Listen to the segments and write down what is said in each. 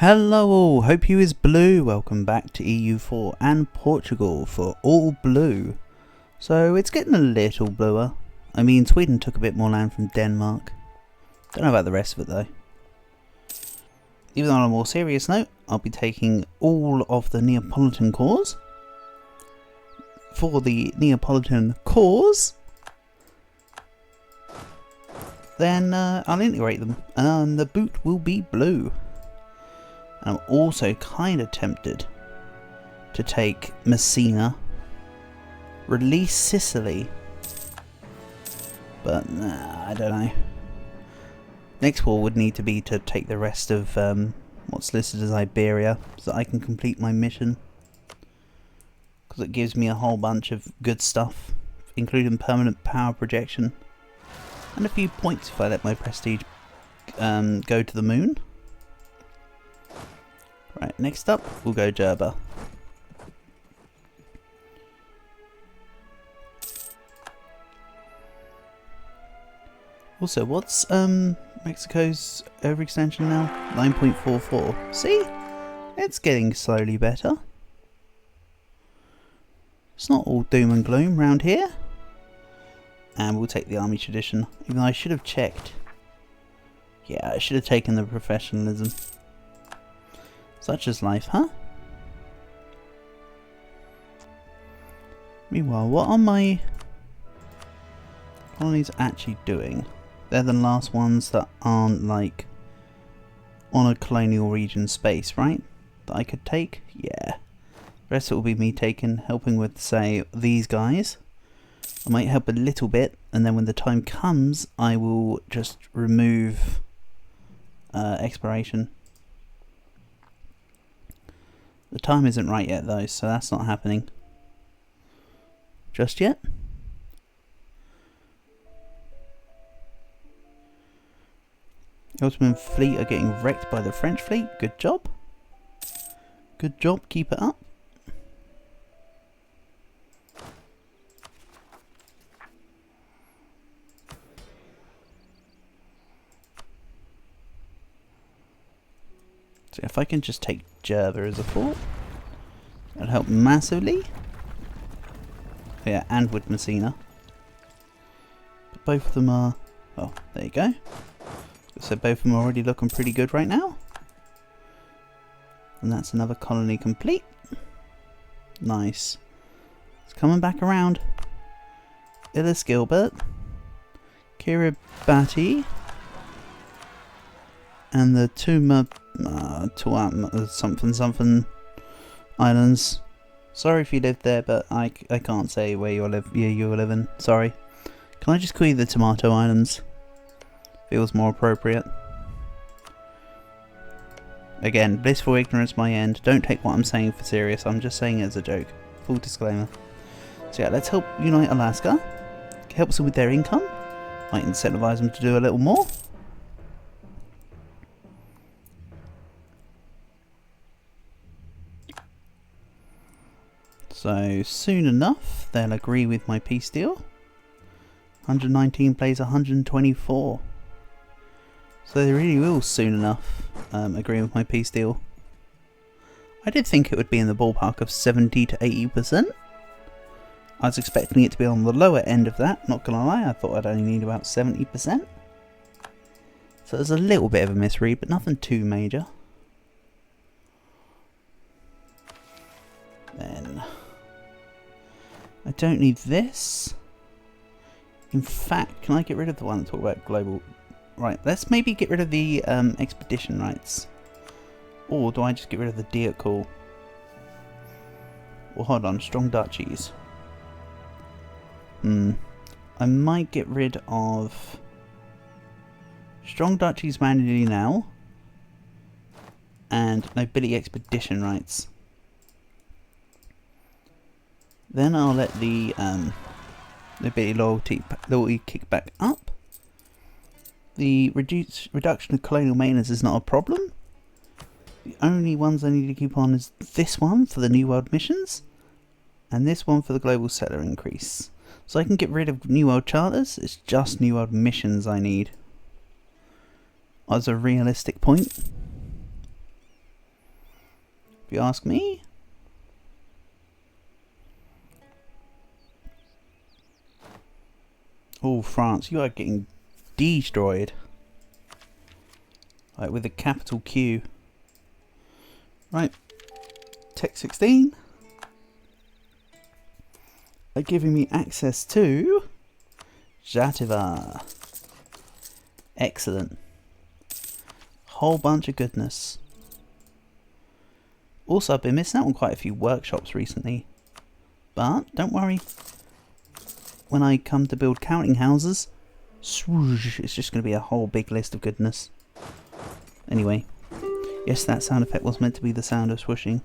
Hello all, hope you is blue. Welcome back to EU4 and Portugal for All Blue. So it's getting a little bluer. I mean, Sweden took a bit more land from Denmark. Don't know about the rest of it though. Even though on a more serious note, I'll be taking all of the Neapolitan cores. For the Neapolitan cores, then I'll integrate them and the boot will be blue. I'm also kind of tempted to take Messina, release Sicily, but nah, I don't know. Next war would need to be to take the rest of what's listed as Iberia, so that I can complete my mission. Because it gives me a whole bunch of good stuff, including permanent power projection, and a few points if I let my prestige go to the moon. Right, next up, we'll go Gerba. Also, what's Mexico's overextension now? 9.44. See? It's getting slowly better. It's not all doom and gloom round here. And we'll take the army tradition. Even though I should have checked. Yeah, I should have taken the professionalism. Such is life, huh? Meanwhile, what are my colonies actually doing? They're the last ones that aren't like on a colonial region space, right? That I could take? Yeah. The rest of it will be me taking, helping with, say, these guys. I might help a little bit, and then when the time comes, I will just remove exploration. The time isn't right yet though, so that's not happening just yet. The Ottoman fleet are getting wrecked by the French fleet. Good job. Good job, keep it up. So if I can just take Gerba as a fort, that'll help massively. Yeah, and with Messina. But both of them are... oh, there you go. So both of them are already looking pretty good right now. And that's another colony complete. Nice. It's coming back around. Illis Gilbert. Kiribati. And the Tuma... something islands. Sorry if you live there, but I can't say where you're living. Sorry. Can I just call you the Tomato Islands? Feels more appropriate. Again, blissful ignorance my end. Don't take what I'm saying for serious. I'm just saying it as a joke. Full disclaimer. So yeah, let's help unite Alaska. Helps them with their income. Might incentivize them to do a little more. So soon enough, they'll agree with my peace deal. 119 plays 124. So they really will soon enough agree with my peace deal. I did think it would be in the ballpark of 70 to 80%. I was expecting it to be on the lower end of that, not gonna lie. I thought I'd only need about 70%. So there's a little bit of a misread, but nothing too major. Then... I don't need this. In fact, can I get rid of the one that talk about global? Right, let's maybe get rid of the expedition rights. Or do I just get rid of the Diet call? Well, hold on, strong duchies. I might get rid of strong duchies manually now. And nobility expedition rights. Then I'll let the nobility loyalty kick back up. The reduction of colonial maintenance is not a problem. The only ones I need to keep on is this one for the New World missions, and this one for the global settler increase. So I can get rid of New World charters. It's just New World missions I need. As a realistic point. if you ask me. Oh, France, you are getting destroyed. Like with a capital Q. Right. Tech 16 are giving me access to Jativar. Excellent. Whole bunch of goodness. Also, I've been missing out on quite a few workshops recently. But, don't worry. When I come to build counting houses, swoosh, it's just going to be a whole big list of goodness. Anyway. Yes, that sound effect was meant to be the sound of swooshing.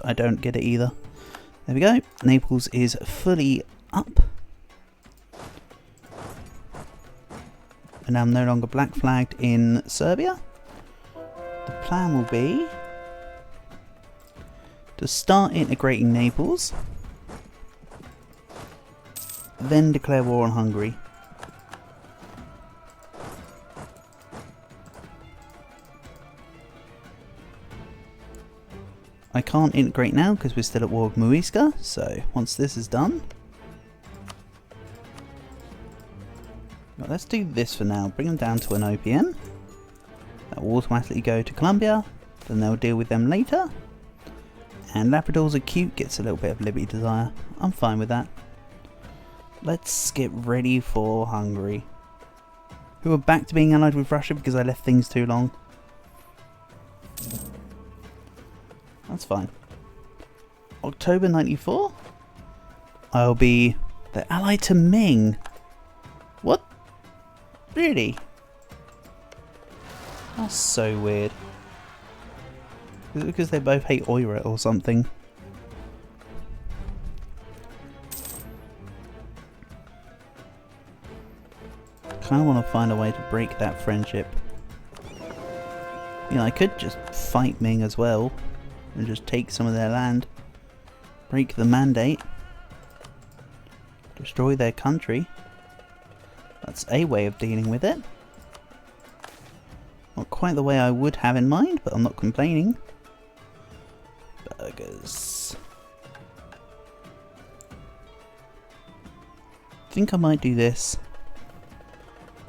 I don't get it either. There we go. Naples is fully up. And I'm no longer black flagged in Serbia. The plan will be to start integrating Naples, then declare war on Hungary. I can't integrate now because we're still at war with Muisca, so once this is done... Right, let's do this for now, bring them down to an OPM. That will automatically go to Colombia, then they'll deal with them later. And Labradors are cute, gets a little bit of Liberty Desire. I'm fine with that. Let's get ready for Hungary. Who are back to being allied with Russia because I left things too long. That's fine. October 94? I'll be the ally to Ming. What? Really? That's so weird. Is it because they both hate Oira or something? Kinda want to find a way to break that friendship. You know, I could just fight Ming as well. And just take some of their land. Break the mandate. Destroy their country. That's a way of dealing with it. Not quite the way I would have in mind, but I'm not complaining. Burgers. I think I might do this.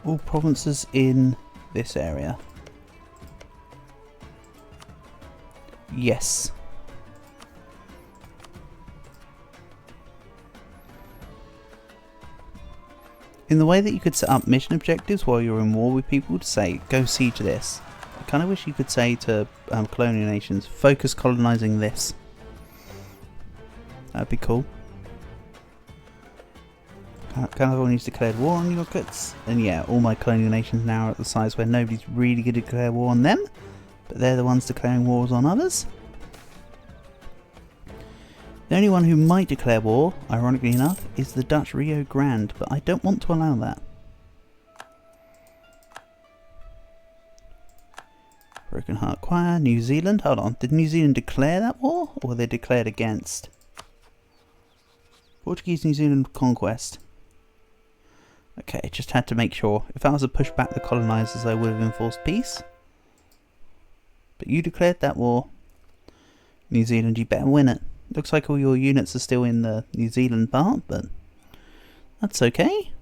All provinces in this area. Yes. In the way that you could set up mission objectives while you're in war with people to say, go siege this. I kind of wish you could say to colonial nations, focus colonizing this. That'd be cool. Kind of always declared war on your guts. And yeah, all my colonial nations now are at the size where nobody's really going to declare war on them. But they're the ones declaring wars on others. The only one who might declare war, ironically enough, is the Dutch Rio Grande, but I don't want to allow that. Broken Heart Choir, New Zealand, hold on, did New Zealand declare that war, or were they declared against? Portuguese New Zealand conquest. Okay, just had to make sure. If I was to push back the colonisers, I would have enforced peace. But you declared that war. New Zealand, you better win it. Looks like all your units are still in the New Zealand part, but that's okay.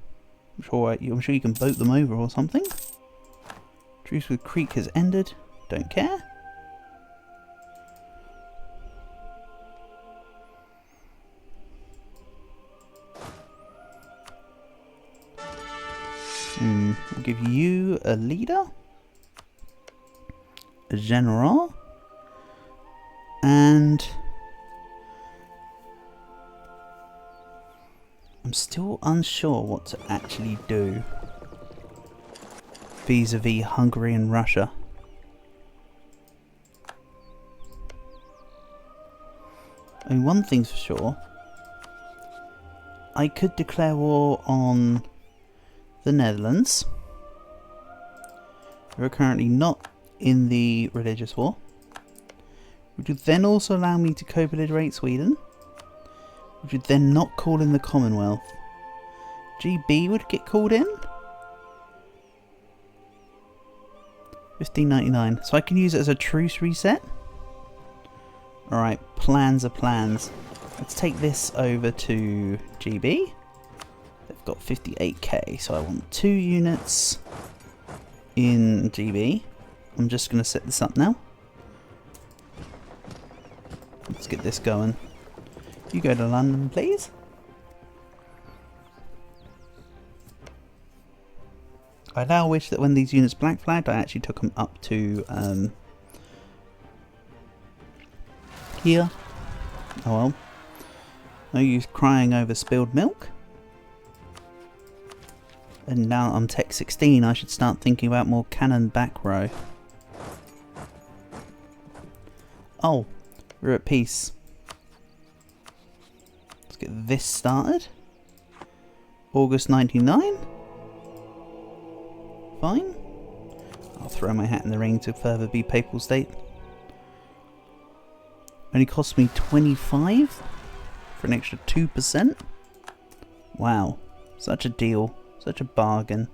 I'm sure you can boat them over or something. Truce with Creek has ended. Don't care. I'll give you a leader, a general, and I'm still unsure what to actually do vis-a-vis Hungary and Russia. I mean, one thing's for sure. I could declare war on the Netherlands, who are currently not in the religious war, which would then also allow me to co-belligerate Sweden, which would then not call in the Commonwealth. GB would get called in. 1599. So I can use it as a truce reset. Alright, plans are plans. Let's take this over to GB. They've got 58k, so I want 2 units in GB. I'm just going to set this up now. Let's get this going. You go to London, please. I now wish that when these units black flagged, I actually took them up to here. Oh well. No use crying over spilled milk. And now I'm Tech 16, I should start thinking about more cannon back row. Oh, we're at peace. Let's get this started. August 99. Fine. I'll throw my hat in the ring to further be Papal State. Only cost me 25 for an extra 2%. Wow, such a deal, such a bargain.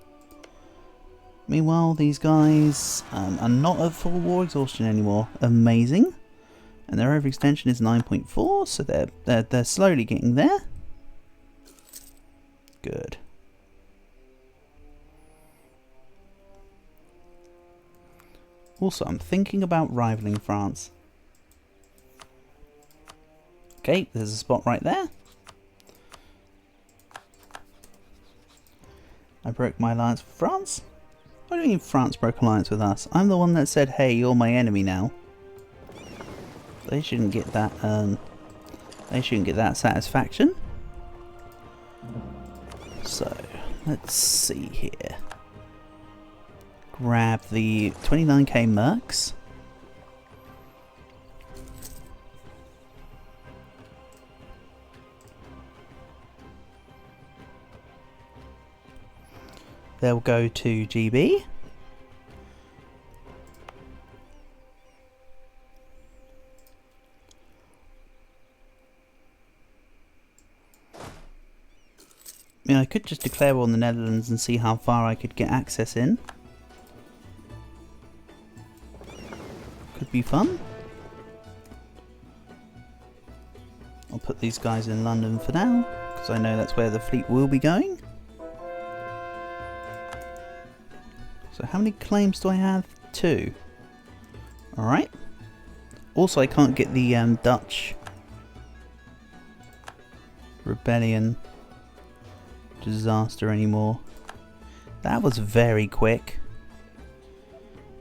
Meanwhile, these guys are not at full war exhaustion anymore. Amazing. And their overextension is 9.4, so they're slowly getting there. Good. Also, I'm thinking about rivaling France. Okay, there's a spot right there. I broke my alliance with France? What do you mean France broke alliance with us? I'm the one that said, hey, you're my enemy now. They shouldn't get that, satisfaction. So, let's see here. Grab the 29k mercs. They'll go to GB. I mean, I could just declare war on the Netherlands and see how far I could get access in. Could be fun. I'll put these guys in London for now, because I know that's where the fleet will be going. So how many claims do I have? 2. Alright. Also, I can't get the Dutch rebellion disaster anymore. That was very quick.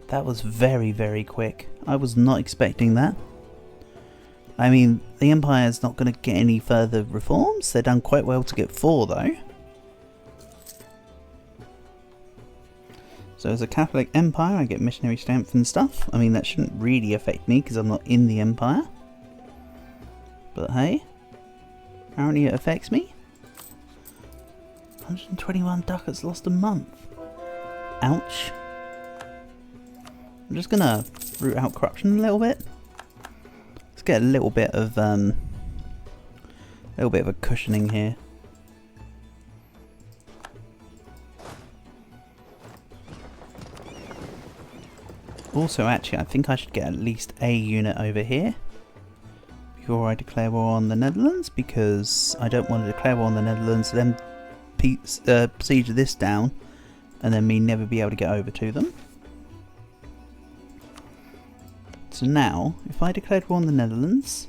That was very, very quick. I was not expecting that. I mean, the Empire's not going to get any further reforms. They've done quite well to get 4 though. So as a Catholic Empire, I get missionary strength and stuff. I mean, that shouldn't really affect me because I'm not in the Empire. But hey, apparently it affects me. 121 ducats lost a month. Ouch. I'm just gonna root out corruption a little bit. Let's get a little bit of a cushioning here. Also, actually, I think I should get at least a unit over here before I declare war on the Netherlands, because I don't want to declare war on the Netherlands, then siege this down, and then me never be able to get over to them. So now, if I declared war on the Netherlands,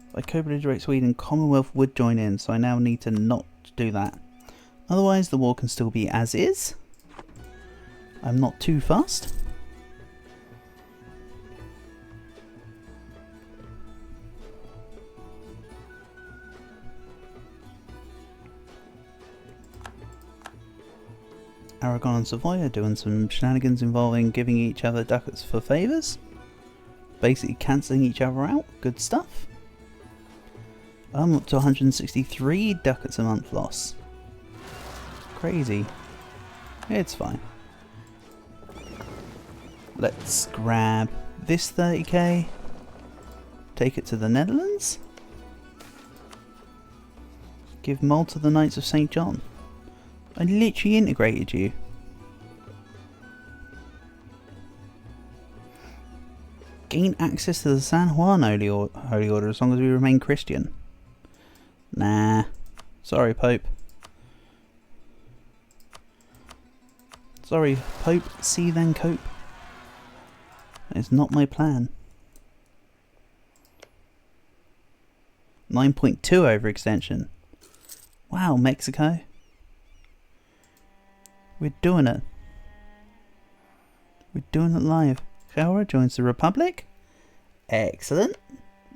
if I co-belligerate Sweden, Commonwealth would join in, so I now need to not do that. Otherwise, the war can still be as is. I'm not too fussed. Aragon and Savoy are doing some shenanigans involving giving each other ducats for favours. Basically cancelling each other out. Good stuff. I'm up to 163 ducats a month loss. Crazy. It's fine. Let's grab this 30k. Take it to the Netherlands. Give Malta the Knights of St. John. I literally integrated you. Gain access to the San Juan Holy Order as long as we remain Christian. Nah. Sorry, Pope. Sorry, Pope. See then cope. It's not my plan. 9.2 overextension. Wow, Mexico. We're doing it. We're doing it live. Shara joins the Republic. Excellent.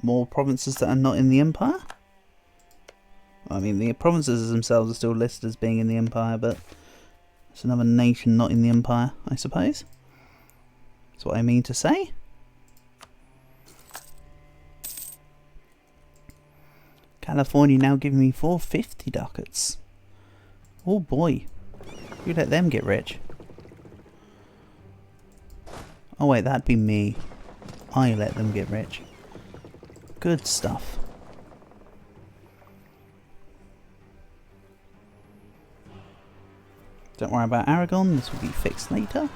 More provinces that are not in the Empire. I mean, the provinces themselves are still listed as being in the Empire, but it's another nation not in the Empire, I suppose. That's what I mean to say. California now giving me 450 ducats. Oh boy. You let them get rich. Oh wait, that'd be me. I let them get rich. Good stuff. Don't worry about Aragon, this will be fixed later.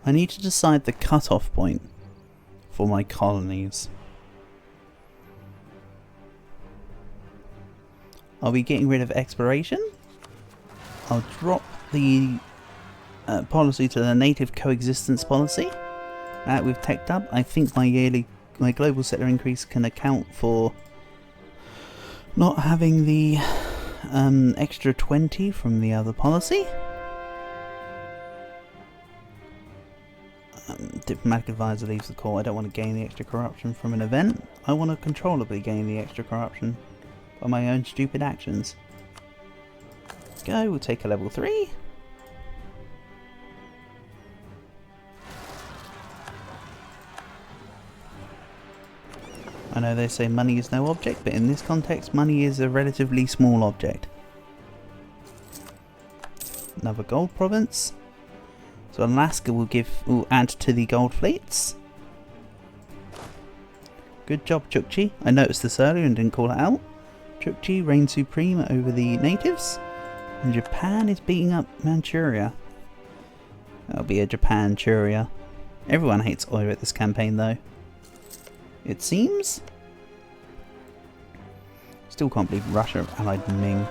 I need to decide the cut-off point for my colonies. Are we getting rid of exploration? I'll drop the policy to the native coexistence policy. We've teched up. I think my global settler increase can account for not having the extra 20 from the other policy. Diplomatic advisor leaves the call. I don't want to gain the extra corruption from an event. I want to controllably gain the extra corruption by my own stupid actions. Go, we'll take a level 3. I know they say money is no object, but in this context, money is a relatively small object. Another gold province. So Alaska will add to the gold fleets. Good job, Chukchi. I noticed this earlier and didn't call it out. Chukchi reigns supreme over the natives, and Japan is beating up Manchuria. That'll be a Japan-Churia. Everyone hates oil at this campaign though, it seems. Still can't believe Russia allied Ming.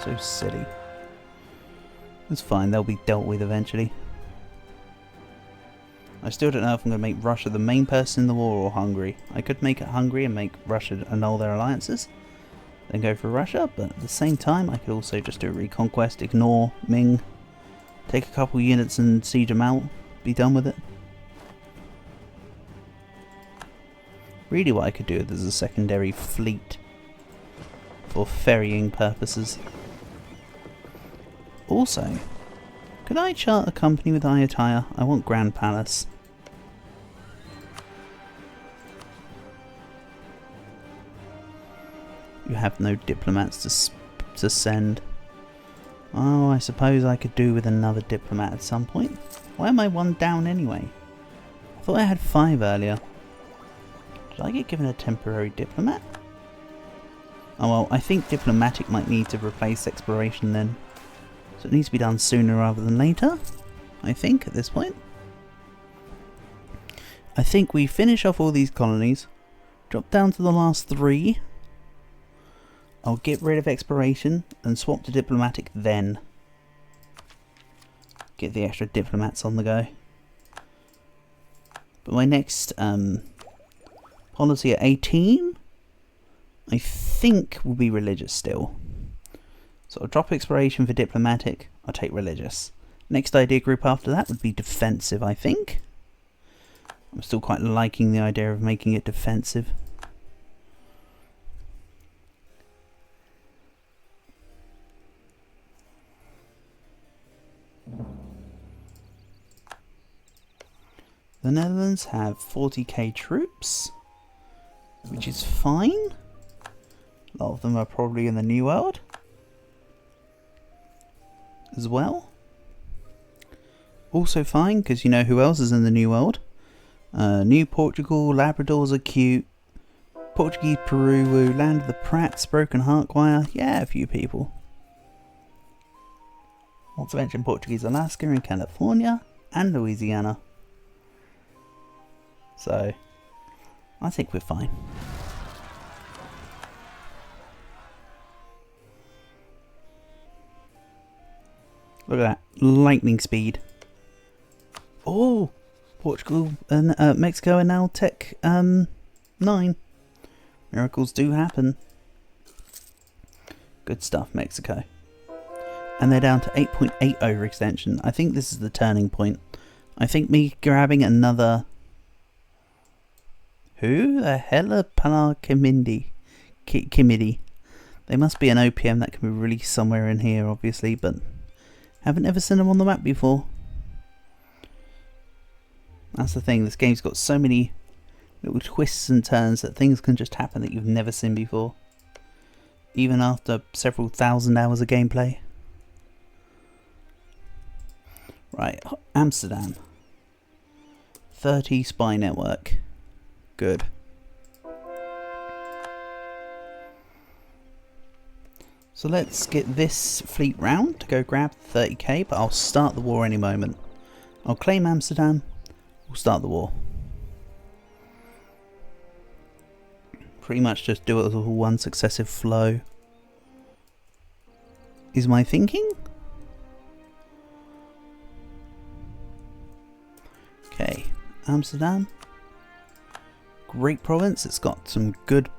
So silly. It's fine, they'll be dealt with eventually. I still don't know if I'm going to make Russia the main person in the war or Hungary. I could make it Hungary and make Russia annul their alliances, then go for Russia, but at the same time I could also just do a reconquest, ignore Ming, take a couple units and siege them out, be done with it. Really what I could do is a secondary fleet for ferrying purposes. Also, could I chart a company with Ayutthaya? I want Grand Palace. You have no diplomats to send. Oh, I suppose I could do with another diplomat at some point. Why am I 1 down anyway? I thought I had 5 earlier. Did I get given a temporary diplomat? Oh well, I think diplomatic might need to replace exploration then. So it needs to be done sooner rather than later, I think, at this point. I think we finish off all these colonies, drop down to the last 3. I'll get rid of exploration and swap to diplomatic then. Get the extra diplomats on the go. But my next policy at 18, I think will be religious still. So I'll drop exploration for diplomatic, I'll take religious. Next idea group after that would be defensive, I think. I'm still quite liking the idea of making it defensive. The Netherlands have 40k troops, which is fine. A lot of them are probably in the New World as well. Also fine, because you know who else is in the New World. New Portugal, Labradors are cute. Portuguese Peru, Land of the Prats, Broken Heart Choir. Yeah, a few people. Not to mention Portuguese Alaska and California and Louisiana. So, I think we're fine. Look at that. Lightning speed. Oh! Portugal and Mexico are now Tech 9. Miracles do happen. Good stuff, Mexico. And they're down to 8.8 overextension. I think this is the turning point. I think me grabbing another... Who the hell are Pilar Kimidi? They must be an OPM that can be released somewhere in here, obviously, but haven't ever seen them on the map before. That's the thing, this game's got so many little twists and turns that things can just happen that you've never seen before. Even after several thousand hours of gameplay. Right, Amsterdam. 30 spy network. Good. So let's get this fleet round to go grab 30k, but I'll start the war any moment. I'll claim Amsterdam, we'll start the war. Pretty much just do it as all one successive flow. Is my thinking? Okay, Amsterdam. Great province, it's got some good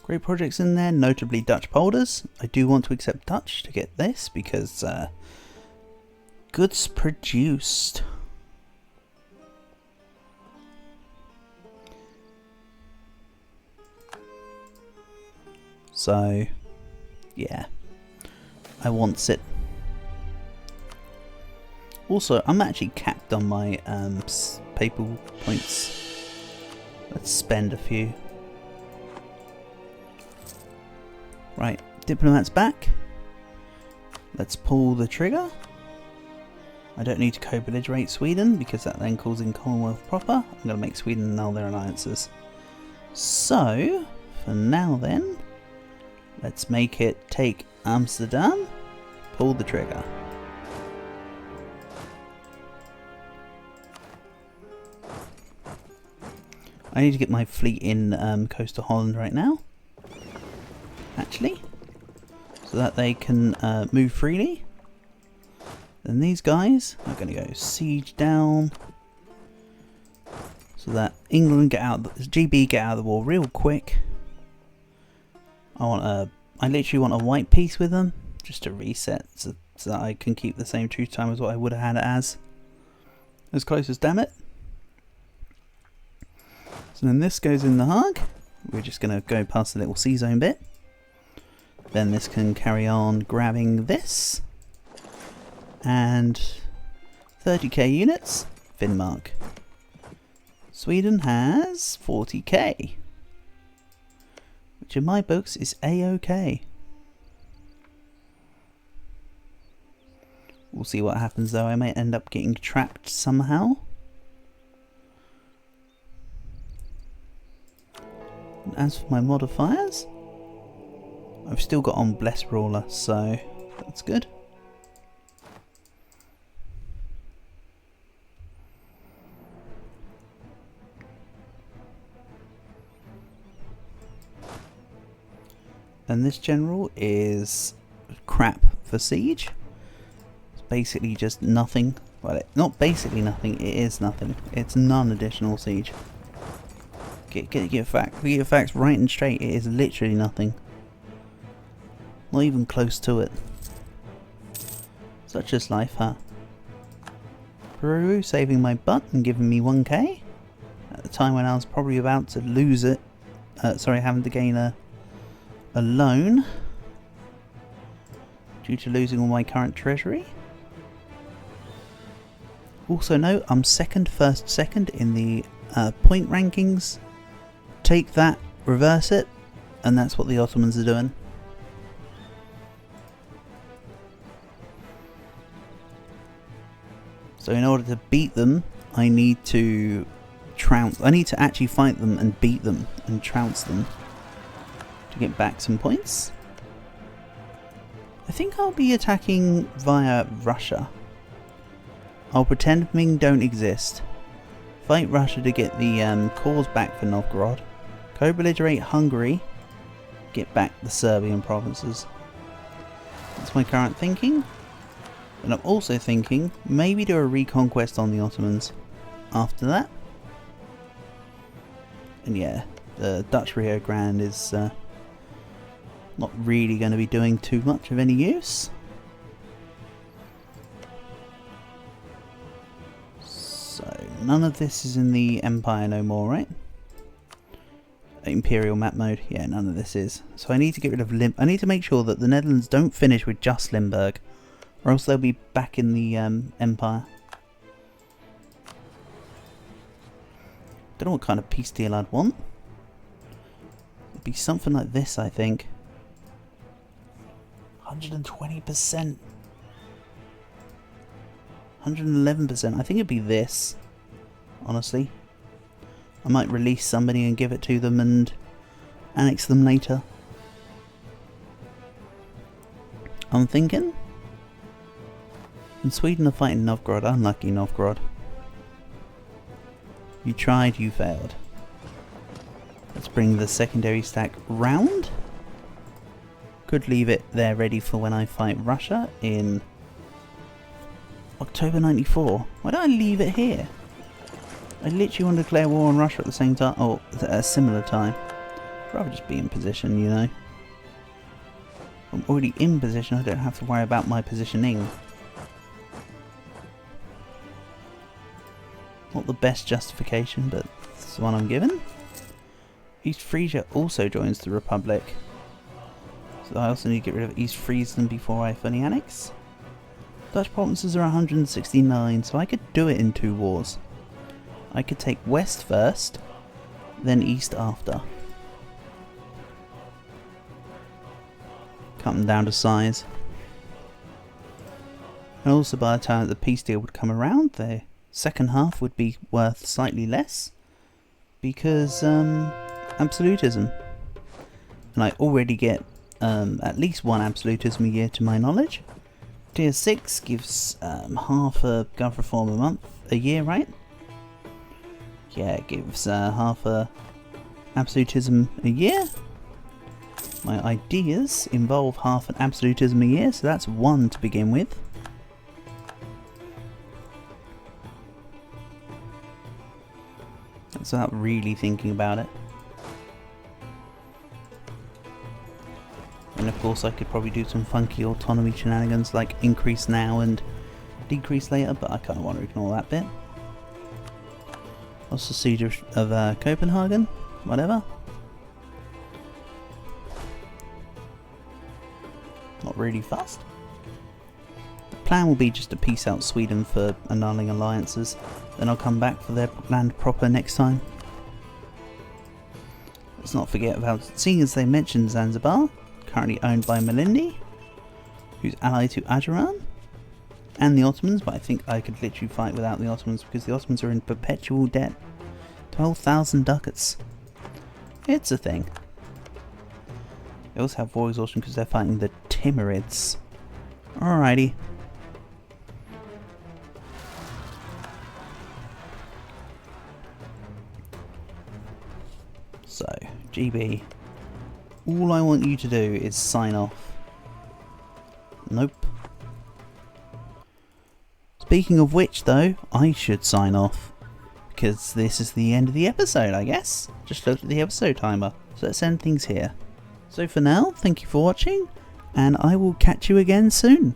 great projects in there, notably Dutch polders. I do want to accept Dutch to get this because goods produced. So yeah, I want it. Also, I'm actually capped on my papal points. Let's spend a few. Right, diplomats back. Let's pull the trigger. I don't need to co-belligerate Sweden because that then calls in Commonwealth proper. I'm going to make Sweden annul their alliances. So, for now then, let's make it take Amsterdam, pull the trigger. I need to get my fleet in coastal Holland right now, actually, so that they can move freely. Then these guys are going to go siege down, so that England get out, GB get out of the war real quick. I literally want a white peace with them, just to reset, so that I can keep the same truce time as what I would have had it as close as damn it. So then this goes in the Hague. We're just going to go past the little sea zone bit. Then this can carry on grabbing this. And 30k units, Finnmark. Sweden has 40k. Which in my books is A-OK. We'll see what happens though. I might end up getting trapped somehow. And as for my modifiers, I've still got on Bless Ruler, so that's good. And this general is crap for siege. It's basically just nothing. Well, not basically nothing, it is nothing. It's non-additional siege. Get your facts right and straight. It is literally nothing. Not even close to it. Such is life, huh? Peru saving my butt and giving me 1k at the time when I was probably about to lose it. Sorry, having to gain a loan due to losing all my current treasury. Also note, I'm second in the point rankings. Take that, reverse it, and that's what the Ottomans are doing. So in order to beat them, I need to actually fight them and beat them and trounce them to get back some points. I think I'll be attacking via Russia. I'll pretend Ming don't exist. Fight Russia to get the cores back for Novgorod. Co-belligerate Hungary. Get back the Serbian provinces. That's my current thinking. And I'm also thinking maybe do a reconquest on the Ottomans after that. And yeah, the Dutch Rio Grande is not really going to be doing too much of any use. So none of this is in the Empire no more, right? Imperial map mode, yeah, none of this is. So I need to get rid of I need to make sure that the Netherlands don't finish with just Limburg, or else they'll be back in the Empire. Don't know what kind of peace deal I'd want. It'd be something like this, I think. 120%. 111%. I think it'd be this, honestly. I might release somebody and give it to them and annex them later. I'm thinking. And Sweden are fighting Novgorod. Unlucky Novgorod. You tried, you failed. Let's bring the secondary stack round. Could leave it there ready for when I fight Russia in October 94. Why don't I leave it here? I literally want to declare war on Russia at the same time, or at a similar time. I'd rather just be in position, you know. I'm already in position, I don't have to worry about my positioning. Not the best justification, but it's the one I'm given. East Frisia also joins the Republic. So I also need to get rid of East Friesland before I fully annex. Dutch provinces are 169, so I could do it in 2 wars. I could take west first, then east after. Cut them down to size. And also by the time the peace deal would come around, the second half would be worth slightly less. Because, absolutism. And I already get at least 1 absolutism a year to my knowledge. Tier 6 gives half a gov reform a year, right? Yeah, it gives half a absolutism a year. My ideas involve half an absolutism a year, so that's 1 to begin with. That's without really thinking about it. And of course I could probably do some funky autonomy shenanigans like increase now and decrease later, but I kind of want to ignore that bit. Also siege of Copenhagen, whatever. Not really fussed. The plan will be just to peace out Sweden for annulling alliances, then I'll come back for their land proper next time. Let's not forget about, seeing as they mentioned Zanzibar, currently owned by Malindi, who's allied to Ajuran, and the Ottomans, but I think I could literally fight without the Ottomans because the Ottomans are in perpetual debt. 12,000 ducats. It's a thing. They also have war exhaustion because they're fighting the Timurids. Alrighty. So, GB. All I want you to do is sign off. Nope. Speaking of which though, I should sign off. Because this is the end of the episode, I guess. Just looked at the episode timer. So let's end things here. So for now, thank you for watching, and I will catch you again soon.